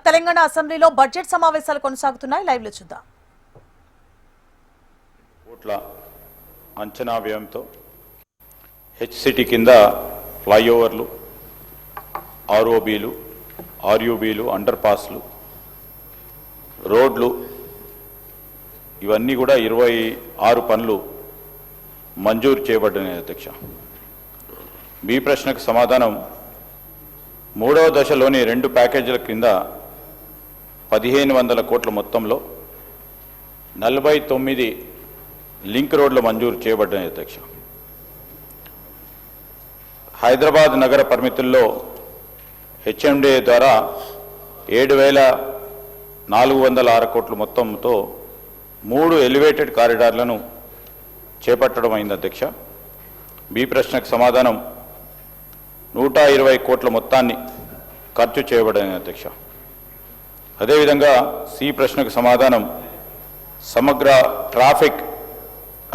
తెలంగాణ అసెంబ్లీలో బడ్జెట్ సమావేశాలు కొనసాగుతున్నాయి. లైవ్ లో చూద్దాం. కోట్ల అంచనా వ్యయంతో హెచ్సిటీ కింద ఫ్లైఓవర్లు, ఆర్ఓబీలు, ఆర్యూబీలు, అండర్ పాస్లు, రోడ్లు ఇవన్నీ కూడా 26 పనులు మంజూరు చేయబడ్డాయి అధ్యక్ష. మీ ప్రశ్నకు సమాధానం, మూడవ దశలోని 2 ప్యాకేజీల కింద 1500 కోట్ల మొత్తంలో 49 లింక్ రోడ్లు మంజూరు చేయబడ్డాయి అధ్యక్ష. హైదరాబాద్ నగర పరిమితుల్లో హెచ్ఎండిఏ ద్వారా 7,406 కోట్ల మొత్తంతో 3 ఎలివేటెడ్ కారిడార్లను చేపట్టడం అయింది అధ్యక్ష. బి ప్రశ్నకు సమాధానం, 120 కోట్ల మొత్తాన్ని ఖర్చు చేయబడింది అధ్యక్ష. అదేవిధంగా సి ప్రశ్నకు సమాధానం, సమగ్ర ట్రాఫిక్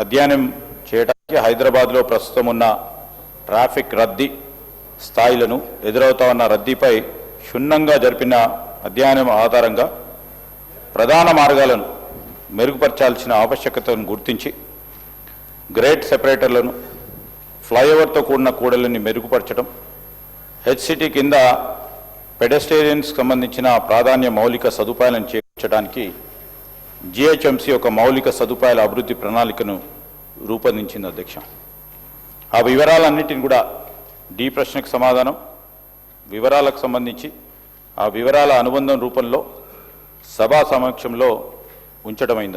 అధ్యయనం చేయడానికి హైదరాబాద్లో ప్రస్తుతం ఉన్న ట్రాఫిక్ రద్దీ స్థాయిలను, ఎదురవుతా ఉన్న రద్దీపై క్షుణ్ణంగా జరిపిన అధ్యయనం ఆధారంగా ప్రధాన మార్గాలను మెరుగుపరచాల్సిన ఆవశ్యకతను గుర్తించి గ్రేట్ సెపరేటర్లను, ఫ్లైఓవర్తో కూడిన కూడలిని మెరుగుపరచడం, హెచ్సిటీ కింద పెడెస్టేరియన్స్కి సంబంధించిన ప్రాధాన్య మౌలిక సదుపాయాలను చేర్చడానికి జిహెచ్ఎంసీ ఒక మౌలిక సదుపాయాల అభివృద్ధి ప్రణాళికను రూపొందించింది అధ్యక్ష. ఆ వివరాలన్నిటిని కూడా డి ప్రశ్నకు సమాధానం, వివరాలకు సంబంధించి ఆ వివరాల అనుబంధం రూపంలో సభా సమక్షంలో ఉంచడమైంది.